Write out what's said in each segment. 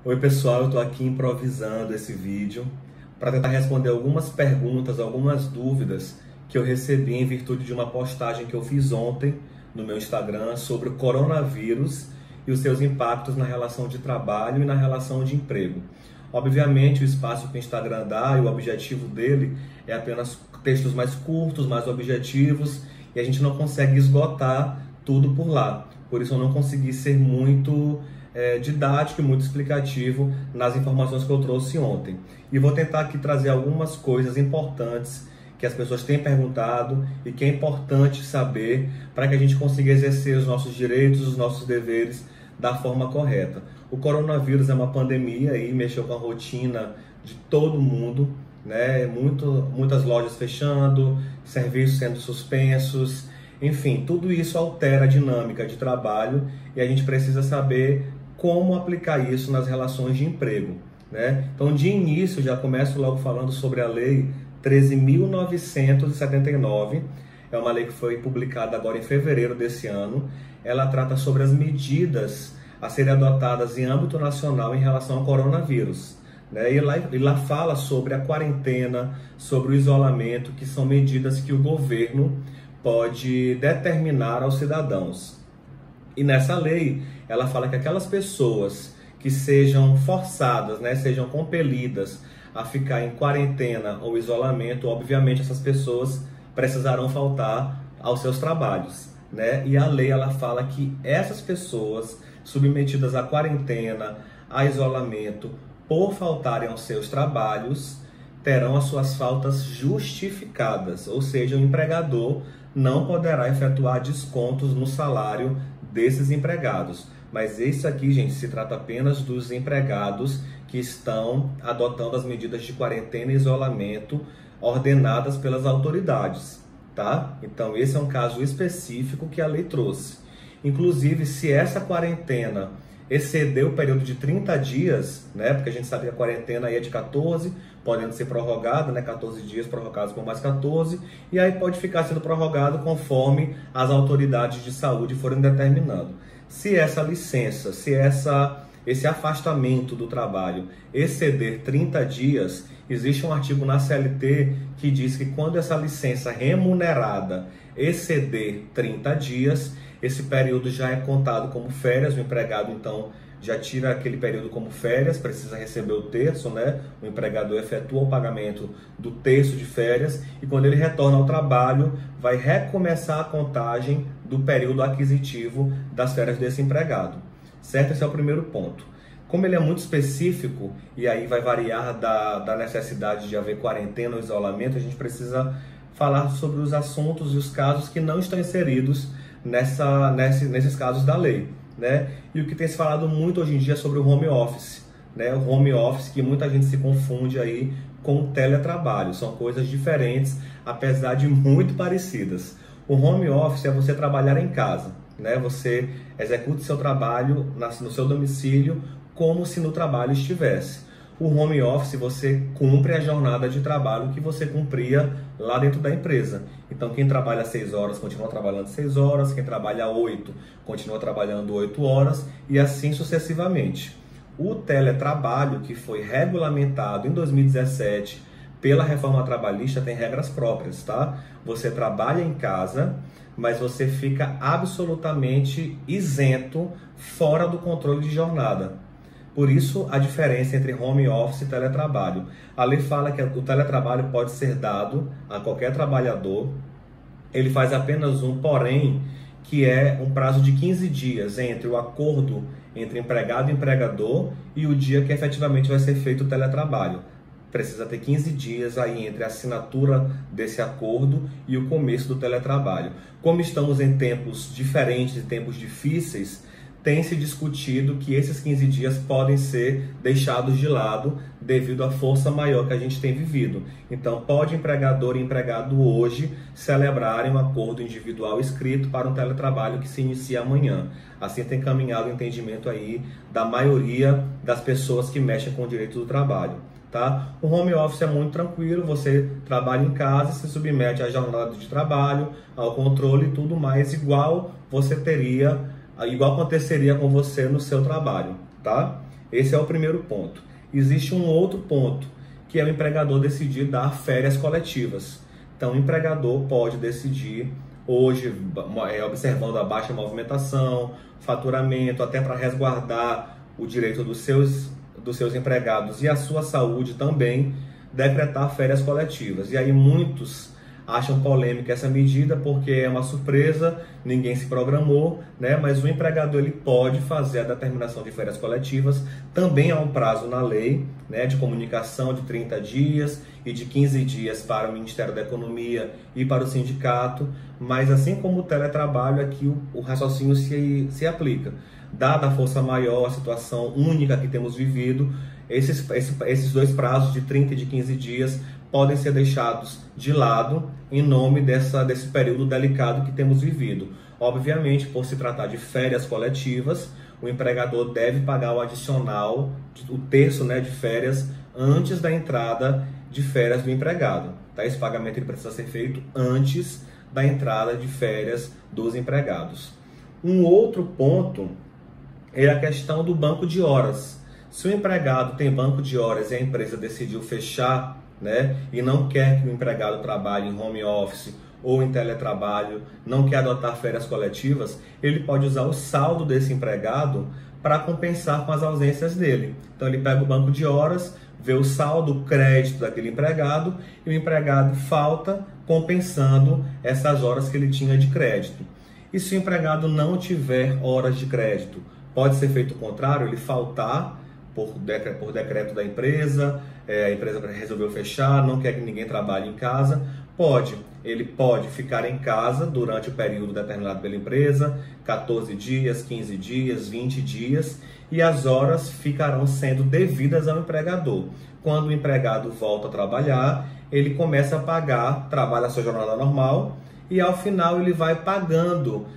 Oi pessoal, eu estou aqui improvisando esse vídeo para tentar responder algumas perguntas, algumas dúvidas que eu recebi em virtude de uma postagem que eu fiz ontem no meu Instagram sobre o coronavírus e os seus impactos na relação de trabalho e na relação de emprego. Obviamente o espaço que o Instagram dá e o objetivo dele é apenas textos mais curtos, mais objetivos, e a gente não consegue esgotar tudo por lá. Por isso eu não consegui ser muito didático e muito explicativo nas informações que eu trouxe ontem. E vou tentar aqui trazer algumas coisas importantes que as pessoas têm perguntado e que é importante saber para que a gente consiga exercer os nossos direitos, os nossos deveres da forma correta. O coronavírus é uma pandemia e mexeu com a rotina de todo mundo, né? Muitas lojas fechando, serviços sendo suspensos, enfim, tudo isso altera a dinâmica de trabalho e a gente precisa saber como aplicar isso nas relações de emprego, né? Então, de início, já começo logo falando sobre a Lei 13.979, é uma lei que foi publicada agora em fevereiro desse ano. Ela trata sobre as medidas a serem adotadas em âmbito nacional em relação ao coronavírus, né? E lá fala sobre a quarentena, sobre o isolamento, que são medidas que o governo pode determinar aos cidadãos. E nessa lei, ela fala que aquelas pessoas que sejam forçadas, né, sejam compelidas a ficar em quarentena ou isolamento, obviamente essas pessoas precisarão faltar aos seus trabalhos, né? E a lei, ela fala que essas pessoas submetidas à quarentena, a isolamento, por faltarem aos seus trabalhos, terão as suas faltas justificadas, ou seja, o empregador não poderá efetuar descontos no salário desses empregados. Mas isso aqui, gente, se trata apenas dos empregados que estão adotando as medidas de quarentena e isolamento ordenadas pelas autoridades, tá? Então esse é um caso específico que a lei trouxe. Inclusive, se essa quarentena exceder o período de 30 dias, né? Porque a gente sabe que a quarentena aí é de 14, podendo ser prorrogada, né? 14 dias prorrogados por mais 14, e aí pode ficar sendo prorrogado conforme as autoridades de saúde forem determinando. Se essa licença, se esse afastamento do trabalho exceder 30 dias, existe um artigo na CLT que diz que quando essa licença remunerada exceder 30 dias, esse período já é contado como férias. O empregado, então, já tira aquele período como férias, precisa receber o terço, né? O empregador efetua o pagamento do terço de férias e quando ele retorna ao trabalho, vai recomeçar a contagem do período aquisitivo das férias desse empregado, certo? Esse é o primeiro ponto. Como ele é muito específico e aí vai variar da necessidade de haver quarentena ou isolamento, a gente precisa falar sobre os assuntos e os casos que não estão inseridos nesses casos da lei, né? E o que tem se falado muito hoje em dia é sobre o home office, né? O home office, que muita gente se confunde aí com o teletrabalho, são coisas diferentes, apesar de muito parecidas. O home office é você trabalhar em casa, né? Você executa o seu trabalho no seu domicílio como se no trabalho estivesse. O home office, você cumpre a jornada de trabalho que você cumpria lá dentro da empresa. Então, quem trabalha 6 horas continua trabalhando 6 horas, quem trabalha 8 continua trabalhando 8 horas e assim sucessivamente. O teletrabalho, que foi regulamentado em 2017 pela reforma trabalhista, tem regras próprias, tá? Você trabalha em casa, mas você fica absolutamente isento, fora do controle de jornada. Por isso, a diferença entre home office e teletrabalho. A lei fala que o teletrabalho pode ser dado a qualquer trabalhador. Ele faz apenas um porém, que é um prazo de 15 dias entre o acordo entre empregado e empregador e o dia que efetivamente vai ser feito o teletrabalho. Precisa ter 15 dias aí entre a assinatura desse acordo e o começo do teletrabalho. Como estamos em tempos diferentes e tempos difíceis, tem se discutido que esses 15 dias podem ser deixados de lado devido à força maior que a gente tem vivido. Então, pode empregador e empregado hoje celebrarem um acordo individual escrito para um teletrabalho que se inicia amanhã. Assim tem caminhado o entendimento aí da maioria das pessoas que mexem com o direito do trabalho, tá? O home office é muito tranquilo, você trabalha em casa, se submete à jornada de trabalho, ao controle e tudo mais, igual aconteceria com você no seu trabalho, tá? Esse é o primeiro ponto. Existe um outro ponto, que é o empregador decidir dar férias coletivas. Então, o empregador pode decidir, hoje, observando a baixa movimentação, faturamento, até para resguardar o direito dos seus empregados e a sua saúde também, decretar férias coletivas. E aí muitos acham polêmica essa medida porque é uma surpresa, ninguém se programou, né? Mas o empregador ele pode fazer a determinação de férias coletivas, também há um prazo na lei, né, de comunicação de 30 dias e de 15 dias para o Ministério da Economia e para o sindicato, mas assim como o teletrabalho, aqui o raciocínio se aplica. Dada a força maior, a situação única que temos vivido, esses dois prazos de 30 e de 15 dias podem ser deixados de lado em nome desse período delicado que temos vivido. Obviamente, por se tratar de férias coletivas, o empregador deve pagar o adicional, o terço, né, de férias, antes da entrada de férias do empregado. Tá? Esse pagamento ele precisa ser feito antes da entrada de férias dos empregados. Um outro ponto é a questão do banco de horas. Se o empregado tem banco de horas e a empresa decidiu fechar, né, e não quer que o empregado trabalhe em home office ou em teletrabalho, não quer adotar férias coletivas, ele pode usar o saldo desse empregado para compensar com as ausências dele. Então ele pega o banco de horas, vê o saldo, o crédito daquele empregado e o empregado falta compensando essas horas que ele tinha de crédito. E se o empregado não tiver horas de crédito, pode ser feito o contrário, ele faltar por decreto da empresa, a empresa resolveu fechar, não quer que ninguém trabalhe em casa, ele pode ficar em casa durante o período determinado pela empresa, 14 dias, 15 dias, 20 dias, e as horas ficarão sendo devidas ao empregador. Quando o empregado volta a trabalhar, ele começa a pagar, trabalha a sua jornada normal, e ao final ele vai pagando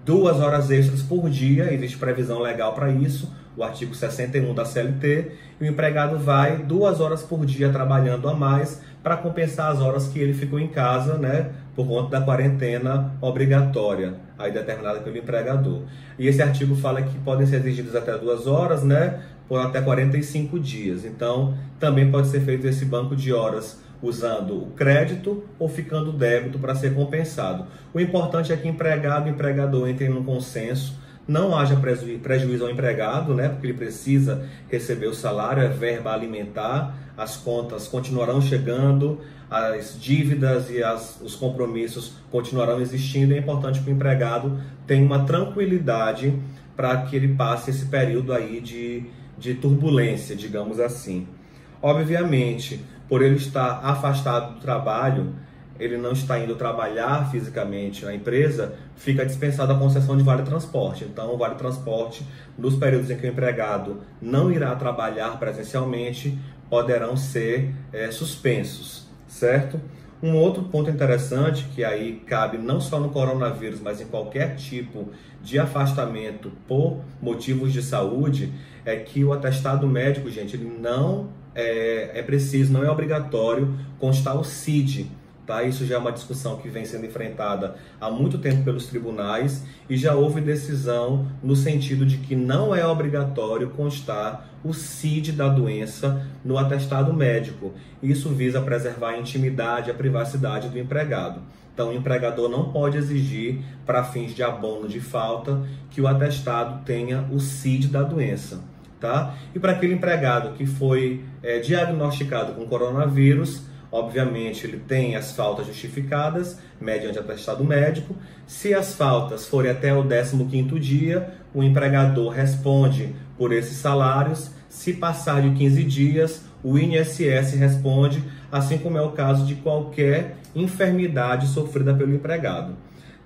2 horas extras por dia, existe previsão legal para isso, o artigo 61 da CLT, e o empregado vai 2 horas por dia trabalhando a mais para compensar as horas que ele ficou em casa, né, por conta da quarentena obrigatória, aí determinada pelo empregador. E esse artigo fala que podem ser exigidas até 2 horas, né, por até 45 dias. Então, também pode ser feito esse banco de horas usando o crédito ou ficando débito para ser compensado. O importante é que empregado e empregador entrem num consenso, não haja prejuízo ao empregado, né, porque ele precisa receber o salário, é verba alimentar, as contas continuarão chegando, as dívidas e os compromissos continuarão existindo. É importante que o empregado tenha uma tranquilidade para que ele passe esse período aí de turbulência, digamos assim. Obviamente, por ele estar afastado do trabalho, ele não está indo trabalhar fisicamente na empresa, fica dispensada a concessão de vale-transporte. Então, o vale-transporte, nos períodos em que o empregado não irá trabalhar presencialmente, poderão ser suspensos, certo? Um outro ponto interessante, que aí cabe não só no coronavírus, mas em qualquer tipo de afastamento por motivos de saúde, é que o atestado médico, gente, ele não é preciso, não é obrigatório constar o CID. Tá? Isso já é uma discussão que vem sendo enfrentada há muito tempo pelos tribunais e já houve decisão no sentido de que não é obrigatório constar o CID da doença no atestado médico. Isso visa preservar a intimidade e a privacidade do empregado. Então, o empregador não pode exigir, para fins de abono de falta, que o atestado tenha o CID da doença. Tá? E para aquele empregado que foi diagnosticado com coronavírus, obviamente, ele tem as faltas justificadas mediante atestado médico. Se as faltas forem até o 15º dia, o empregador responde por esses salários. Se passar de 15 dias, o INSS responde, assim como é o caso de qualquer enfermidade sofrida pelo empregado.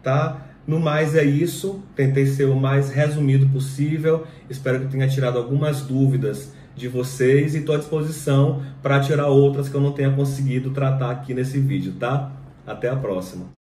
Tá? No mais é isso, tentei ser o mais resumido possível, espero que tenha tirado algumas dúvidas de vocês e estou à disposição para tirar outras que eu não tenha conseguido tratar aqui nesse vídeo, tá? Até a próxima!